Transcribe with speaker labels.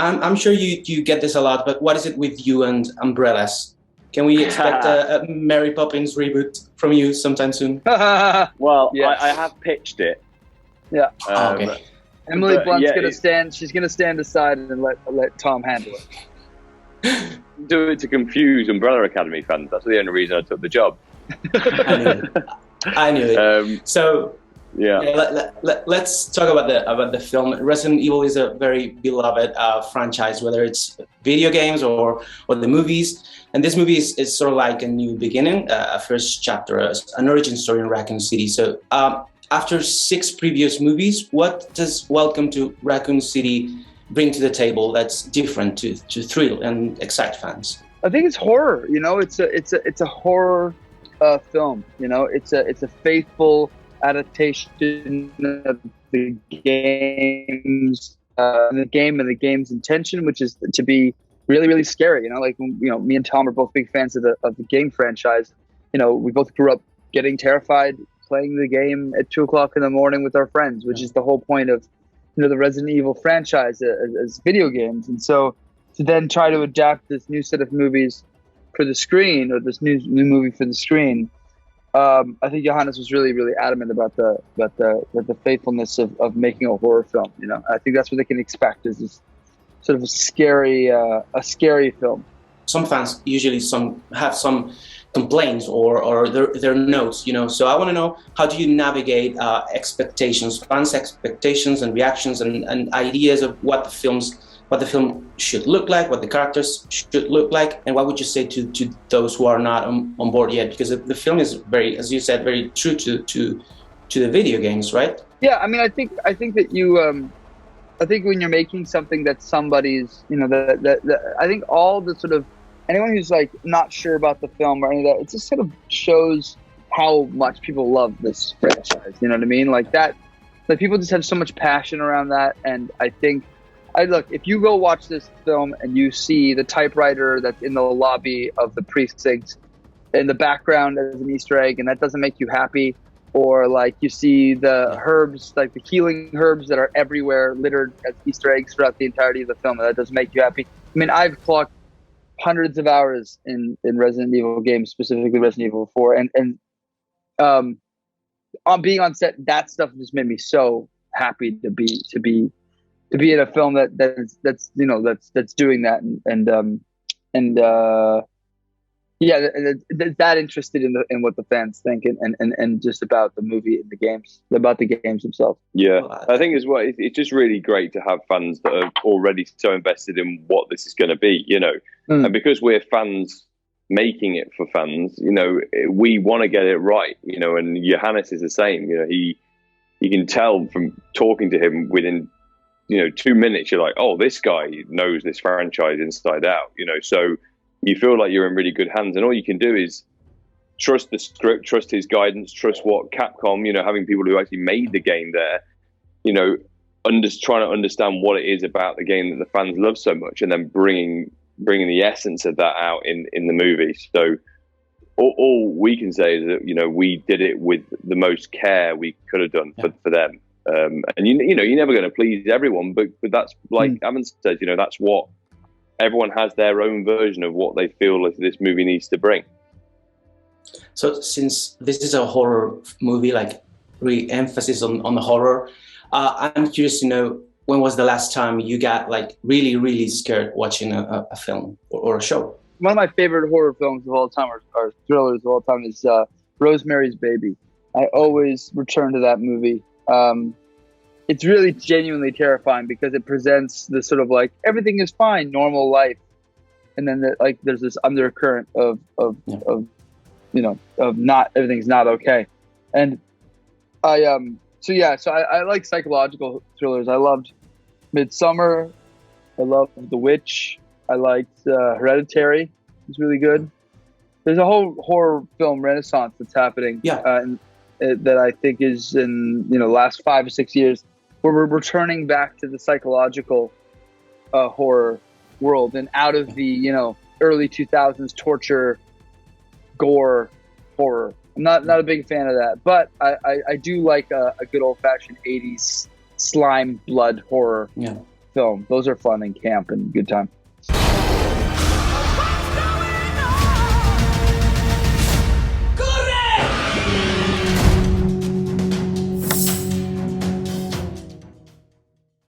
Speaker 1: I'm sure you get this a lot, but what is it with you and umbrellas? Can we expect a Mary Poppins reboot from you sometime soon?
Speaker 2: Well,
Speaker 3: Yes.
Speaker 2: I have pitched it.
Speaker 3: Yeah.
Speaker 1: Okay.
Speaker 3: Emily Blunt's
Speaker 2: yeah,
Speaker 3: gonna stand. She's gonna stand aside and let Tom handle it.
Speaker 2: Do it to confuse Umbrella Academy fans. That's the only reason I took the job.
Speaker 1: I knew it. So
Speaker 2: Yeah.
Speaker 1: let's talk about the film. Resident Evil is a very beloved franchise, whether it's video games or the movies. And this movie is sort of like a new beginning, a first chapter, an origin story in Raccoon City. So after 6 previous movies, what does Welcome to Raccoon City bring to the table that's different to thrill and excite fans?
Speaker 3: I think it's horror. You know, it's a horror film. You know, it's a faithful adaptation of the games, the game's intention, which is to be really, really scary. You know, like, you know, me and Tom are both big fans of the game franchise. You know, we both grew up getting terrified playing the game at 2:00 in the morning with our friends, which is the whole point of, you know, the Resident Evil franchise as video games. And so to then try to adapt this new set of movies for the screen, or this new movie for the screen, I think Johannes was really, really adamant about the faithfulness of making a horror film. You know, I think that's what they can expect, is this sort of a scary film.
Speaker 1: Some fans usually have some complaints or their notes, you know. So I want to know, how do you navigate expectations, fans' expectations and reactions and ideas of what the film should look like, what the characters should look like, and what would you say to those who are not on board yet? Because the film is very, as you said, very true to the video games, right?
Speaker 3: Yeah, I mean, I think that you. I think when you're making something that somebody's, you know, that I think all the sort of, anyone who's like not sure about the film or any of that, it just sort of shows how much people love this franchise. You know what I mean? Like that, like people just have so much passion around that. And I think, look, if you go watch this film and you see the typewriter that's in the lobby of the precinct in the background as an Easter egg, and that doesn't make you happy, or like you see the herbs, like the healing herbs that are everywhere littered as Easter eggs throughout the entirety of the film, and that doesn't make you happy. I mean, I've clocked hundreds of hours in Resident Evil games, specifically Resident Evil 4, and on being on set, that stuff just made me so happy to be in a film that's you know that's doing that, and that interested in what the fans think and just about the movie and the games, about the games themselves.
Speaker 2: Yeah, I think as well, it's just really great to have fans that are already so invested in what this is going to be, you know. And because we're fans making it for fans, you know, we want to get it right, you know. And Johannes is the same, you know. You can tell from talking to him within, you know, 2 minutes, you're like, oh, this guy knows this franchise inside out, you know. So you feel like you're in really good hands, and all you can do is trust the script, trust his guidance, trust what Capcom, you know, having people who actually made the game there, you know, trying to understand what it is about the game that the fans love so much, and then bringing the essence of that out in the movie. So all we can say is that, you know, we did it with the most care we could have done for them. And you know, you're never going to please everyone, but that's like Avan said, you know, that's what everyone has, their own version of what they feel like this movie needs to bring.
Speaker 1: So since this is a horror movie, like really emphasis on the horror, I'm curious to know, when was the last time you got like really, really scared watching a film or a show?
Speaker 3: One of my favorite horror films of all time, or thrillers of all time, is Rosemary's Baby. I always return to that movie. It's really genuinely terrifying because it presents this sort of like everything is fine, normal life, and then like there's this undercurrent of you know, of not everything's not okay. And I like psychological thrillers. I loved Midsummer. I loved The Witch. I liked Hereditary. It was really good. There's a whole horror film renaissance that's happening. That I think is in, you know, the last 5 or 6 years, where we're returning back to the psychological horror world and out of the, you know, early 2000s torture, gore, horror. I'm not a big fan of that, but I do like a good old fashioned 80s slime blood horror film. Those are fun and camp and good time.